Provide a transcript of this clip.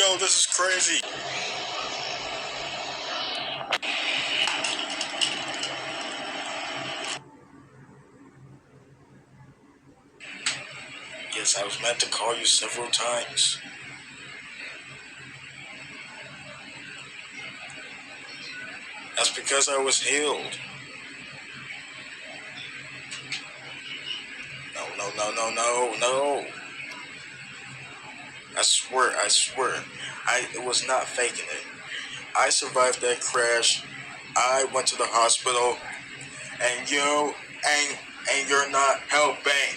Yo, this is crazy. Yes, I was meant to call you several times. That's because I was healed. No. I swear. I was not faking it. I survived that crash. I went to the hospital, and you're not helping.